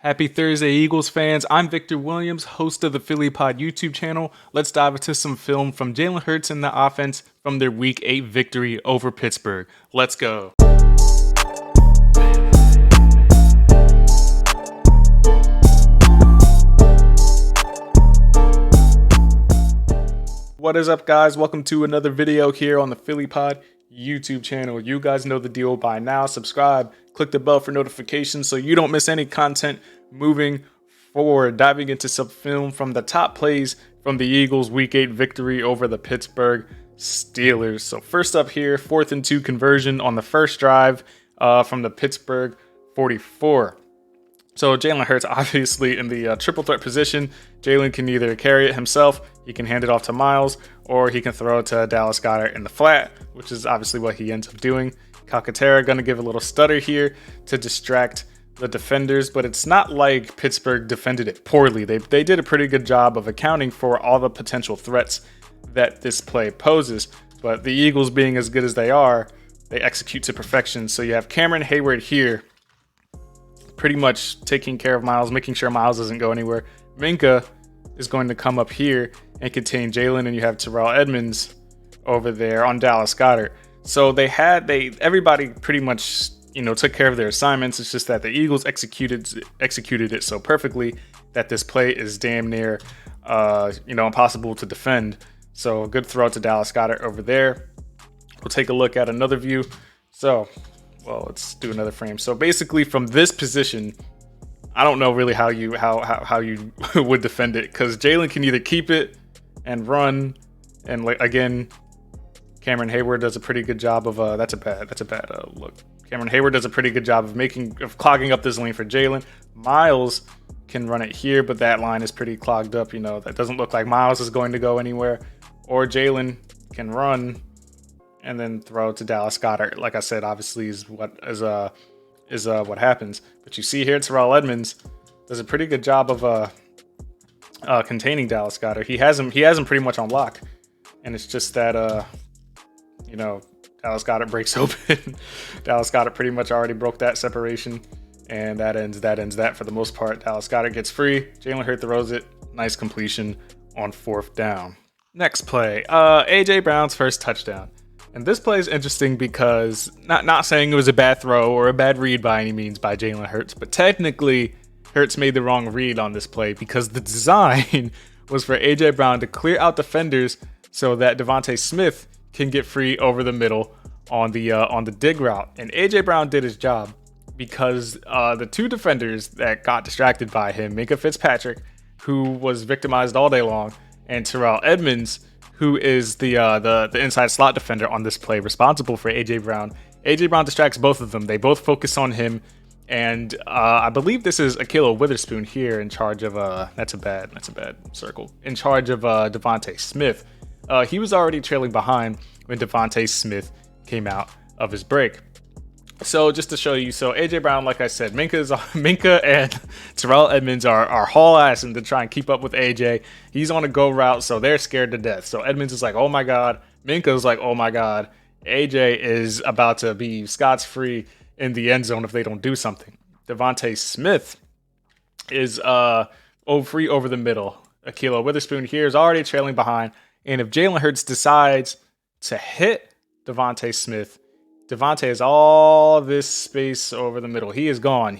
Happy Thursday, Eagles fans. I'm Victor Williams, host of the Philly Pod YouTube channel. Let's dive into some film from Jalen Hurts and the offense from their Week 8 victory over Pittsburgh. Let's go. What is up, guys? Welcome to another video here on the Philly Pod YouTube channel. You guys know the deal by now. Subscribe, click the bell for notifications so you don't miss any content moving forward. Diving into some film from the top plays from the Eagles' Week 8 victory over the Pittsburgh Steelers. So first up here, 4th and 2 conversion on the first drive from the Pittsburgh 44. So Jalen Hurts obviously in the triple threat position. Jalen can either carry it himself, he can hand it off to Miles, or he can throw it to Dallas Goedert in the flat, which is obviously what he ends up doing. Calcaterra going to give a little stutter here to distract the defenders, but it's not like Pittsburgh defended it poorly. They did a pretty good job of accounting for all the potential threats that this play poses. But the Eagles, being as good as they are, they execute to perfection. So you have Cameron Hayward here pretty much taking care of Miles, making sure Miles doesn't go anywhere. Minkah is going to come up here and contain Jalen, and you have Terrell Edmunds over there on Dallas Goedert. So everybody pretty much, took care of their assignments. It's just that the Eagles executed it so perfectly that this play is damn near, impossible to defend. So a good throw to Dallas Goedert over there. We'll take a look at another view. Let's do another frame. So basically from this position, I don't know really how you would defend it, because Jalen can either keep it and run, and again, Cameron Hayward does a pretty good job of that's a bad look. Cameron Hayward does a pretty good job of clogging up this lane for Jalen. Miles can run it here, but that line is pretty clogged up. That doesn't look like Miles is going to go anywhere. Or Jalen can run and then throw to Dallas Goedert. Like I said, obviously is what happens. But you see here, Terrell Edmunds does a pretty good job of containing Dallas Goedert. He has him pretty much on lock, and it's just that Dallas Goedert breaks open. Dallas Goedert pretty much already broke that separation, and that ends that for the most part. Dallas Goedert gets free. Jalen Hurts throws it. Nice completion on 4th down. Next play, AJ Brown's first touchdown. And this play is interesting because not saying it was a bad throw or a bad read by any means by Jalen Hurts, but technically Hurts made the wrong read on this play because the design was for AJ Brown to clear out defenders so that Devontae Smith can get free over the middle on the dig route. And AJ Brown did his job because the two defenders that got distracted by him, Minkah Fitzpatrick, who was victimized all day long, and Terrell Edmunds, who is the inside slot defender on this play, responsible for AJ Brown. AJ Brown distracts both of them. They both focus on him, and I believe this is Ahkello Witherspoon here in charge of that's a bad circle. In charge of Devontae Smith. He was already trailing behind when Devontae Smith came out of his break. So just to show you, so AJ Brown, like I said, Minkah and Terrell Edmunds are haul ass and to try and keep up with AJ. He's on a go route, so they're scared to death. So Edmunds is like, oh my god. Minkah's like, oh my god. AJ is about to be Scott's free in the end zone if they don't do something. Devontae Smith is free over the middle. Ahkello Witherspoon here is already trailing behind, and if Jalen Hurts decides to hit Devontae Smith, Devontae has all this space over the middle. He is gone.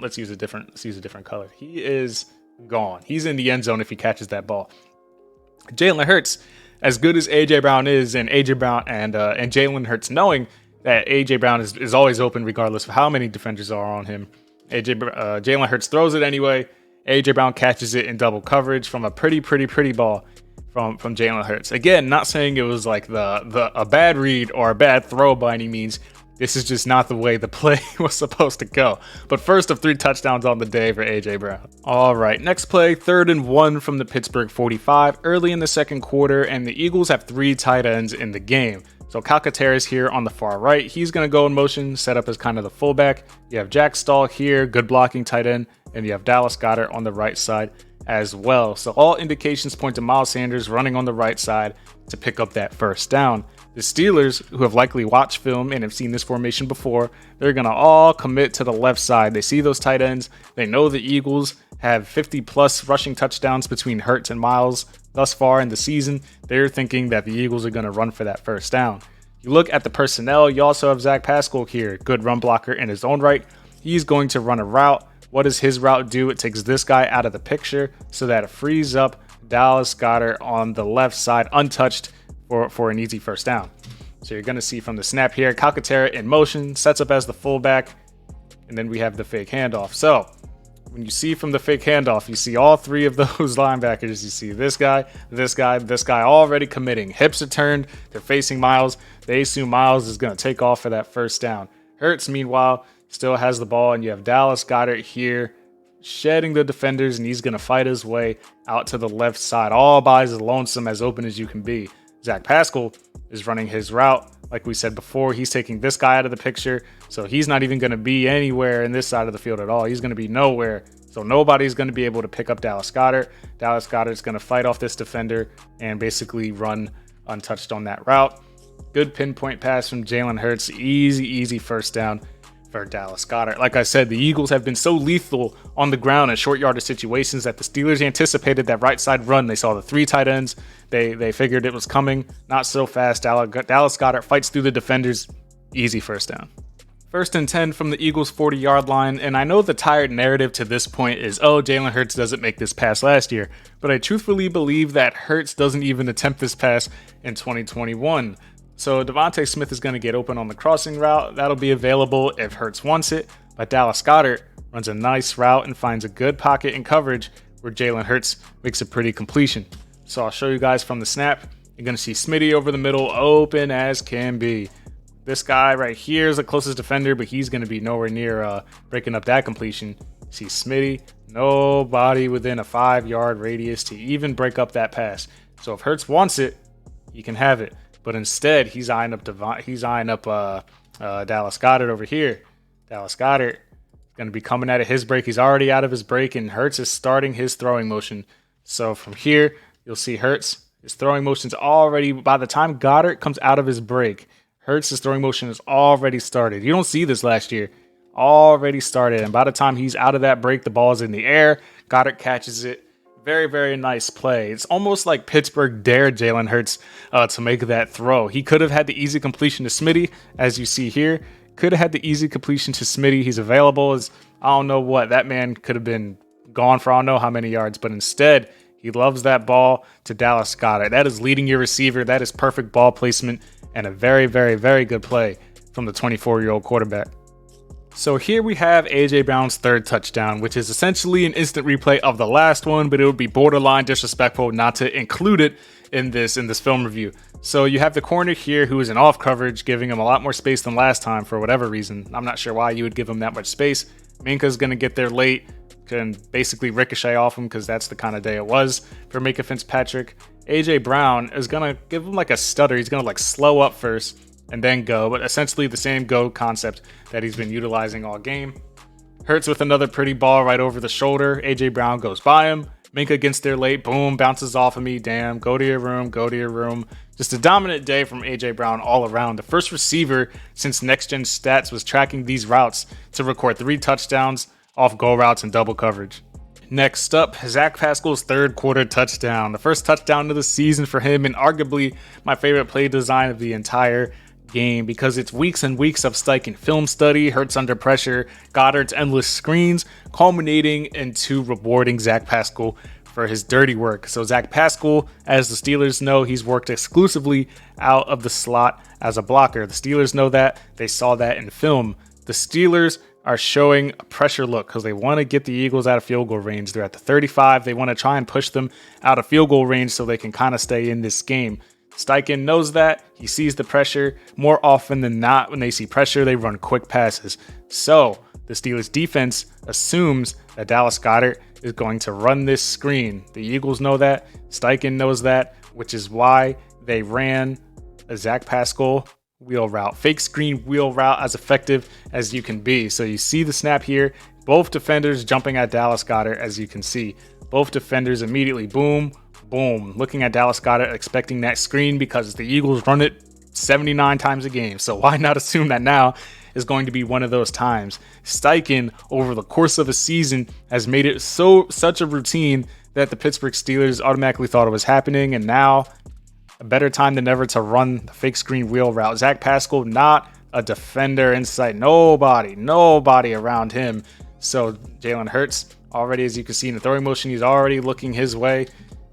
Let's use a different color. He is gone. He's in the end zone if he catches that ball. Jalen Hurts, as good as AJ Brown is, and AJ Brown and Jalen Hurts knowing that AJ Brown is always open regardless of how many defenders are on him. Jalen Hurts throws it anyway. AJ Brown catches it in double coverage from a pretty ball from Jalen Hurts. Again, not saying it was like a bad read or a bad throw by any means. This is just not the way the play was supposed to go. But first of 3 touchdowns on the day for AJ Brown. All right, next play, 3rd and 1 from the Pittsburgh 45, early in the second quarter, and the Eagles have 3 tight ends in the game. So Calcaterra is here on the far right. He's going to go in motion, set up as kind of the fullback. You have Jack Stahl here, good blocking tight end, and you have Dallas Goedert on the right side as well. So all indications point to Miles Sanders running on the right side to pick up that first down. The Steelers, who have likely watched film and have seen this formation before, they're going to all commit to the left side. They see those tight ends. They know the Eagles have 50-plus rushing touchdowns between Hurts and Miles thus far in the season. They're thinking that the Eagles are going to run for that first down. You look at the personnel, you also have Zach Pascal here, good run blocker in his own right. He's going to run a route. What does his route do? It takes this guy out of the picture so that it frees up Dallas Goedert on the left side untouched for an easy first down. So you're going to see from the snap here, Calcaterra in motion, sets up as the fullback, and then we have the fake handoff. So when you see from the fake handoff, you see all three of those linebackers. You see this guy, this guy, this guy already committing. Hips are turned. They're facing Miles. They assume Miles is going to take off for that first down. Hurts, meanwhile, still has the ball, and you have Dallas Goedert here shedding the defenders, and he's going to fight his way out to the left side, all by his lonesome, as open as you can be. Zach Pascal is running his route. Like we said before, he's taking this guy out of the picture, so he's not even going to be anywhere in this side of the field at all. He's going to be nowhere, so nobody's going to be able to pick up Dallas Goedert. Dallas Goedert's going to fight off this defender and basically run untouched on that route. Good pinpoint pass from Jalen Hurts. Easy first down for Dallas Goedert. Like I said, the Eagles have been so lethal on the ground in short yardage situations that the Steelers anticipated that right side run. They saw the three tight ends. They figured it was coming. Not so fast. Dallas Goedert fights through the defenders. Easy first down. 1st and 10 from the Eagles' 40-yard line, and I know the tired narrative to this point is, oh, Jalen Hurts doesn't make this pass last year, but I truthfully believe that Hurts doesn't even attempt this pass in 2021. So Devontae Smith is going to get open on the crossing route. That'll be available if Hurts wants it, but Dallas Goedert runs a nice route and finds a good pocket in coverage where Jalen Hurts makes a pretty completion. So I'll show you guys from the snap. You're going to see Smitty over the middle, open as can be. This guy right here is the closest defender, but he's going to be nowhere near breaking up that completion. See Smitty, nobody within a 5-yard radius to even break up that pass. So if Hurts wants it, he can have it. But instead, he's eyeing up Dallas Goedert over here. Dallas Goedert going to be coming out of his break. He's already out of his break, and Hurts is starting his throwing motion. So from here, you'll see Hurts. His throwing motion's already, by the time Goedert comes out of his break, Hurts' throwing motion is already started. You don't see this last year. Already started. And by the time he's out of that break, the ball is in the air. Goedert catches it. Very nice play. It's almost like Pittsburgh dared Jalen Hurts to make that throw. He could have had the easy completion to Smitty, as you see here. Could have had the easy completion to Smitty. He's available. I don't know what. That man could have been gone for I don't know how many yards. But instead, he loves that ball to Dallas Goedert. That is leading your receiver. That is perfect ball placement and a very good play from the 24-year-old quarterback. So here we have A.J. Brown's third touchdown, which is essentially an instant replay of the last one, but it would be borderline disrespectful not to include it in this film review. So you have the corner here who is in off coverage, giving him a lot more space than last time for whatever reason. I'm not sure why you would give him that much space. Minka's going to get there late, can basically ricochet off him because that's the kind of day it was for Minka Fitzpatrick. A.J. Brown is going to give him like a stutter. He's going to like slow up first and then go, but essentially the same go concept that he's been utilizing all game. Hurts with another pretty ball right over the shoulder. A.J. Brown goes by him. Minka gets there late. Boom, bounces off of me. Damn, go to your room. Just a dominant day from A.J. Brown all around. The first receiver since Next Gen Stats was tracking these routes to record 3 touchdowns off go routes and double coverage. Next up, Zach Pascal's third quarter touchdown. The first touchdown of the season for him, and arguably my favorite play design of the entire game because it's weeks and weeks of Steichen film study, Hurts under pressure, Goddard's endless screens, culminating into rewarding Zach Pascal for his dirty work. So Zach Pascal, as the Steelers know, he's worked exclusively out of the slot as a blocker. The Steelers know that. They saw that in film. The Steelers are showing a pressure look because they want to get the Eagles out of field goal range. They're at the 35. They want to try and push them out of field goal range so they can kind of stay in this game. Steichen knows that. He sees the pressure. More often than not, when they see pressure, they run quick passes. So the Steelers defense assumes that Dallas Goedert is going to run this screen. The Eagles know that. Steichen knows that, which is why they ran a Zach Pascal wheel route, fake screen wheel route, as effective as you can be. So you see the snap here, both defenders jumping at Dallas Goedert, as you can see. Both defenders immediately boom, looking at Dallas Goedert, expecting that screen because the Eagles run it 79 times a game. So why not assume that now is going to be one of those times? Steichen, over the course of a season, has made it such a routine that the Pittsburgh Steelers automatically thought it was happening, and now a better time than ever to run the fake screen wheel route. Zach Pascal, not a defender in sight. Nobody around him. So Jalen Hurts, already, as you can see in the throwing motion, he's already looking his way.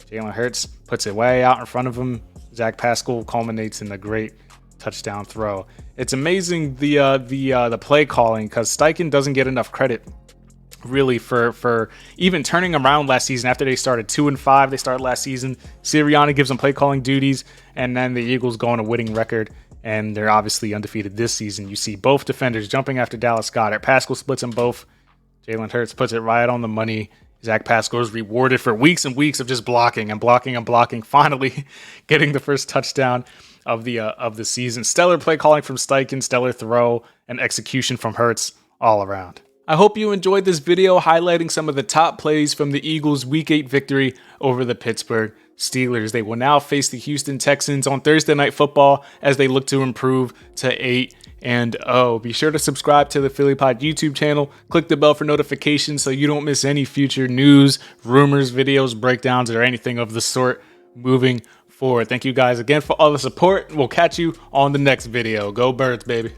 Jalen Hurts puts it way out in front of him. Zach Pascal culminates in a great touchdown throw. It's amazing the play calling, because Steichen doesn't get enough credit really for even turning around last season. After they started 2-5, they started last season. Sirianni gives them play calling duties, and then the Eagles go on a winning record, and they're obviously undefeated this season. You see both defenders jumping after Dallas Goedert. Pascal splits them both. Jalen Hurts puts it right on the money. Zach Pascal is rewarded for weeks and weeks of just blocking and blocking and blocking, finally getting the first touchdown of the season. Stellar play calling from Steichen, stellar throw and execution from Hurts all around. I hope you enjoyed this video highlighting some of the top plays from the Eagles' Week 8 victory over the Pittsburgh Steelers. They will now face the Houston Texans on Thursday Night Football as they look to improve to 8-0. Be sure to subscribe to the Philly Pod YouTube channel. Click the bell for notifications so you don't miss any future news, rumors, videos, breakdowns, or anything of the sort moving forward. Thank you guys again for all the support. We'll catch you on the next video. Go Birds, baby.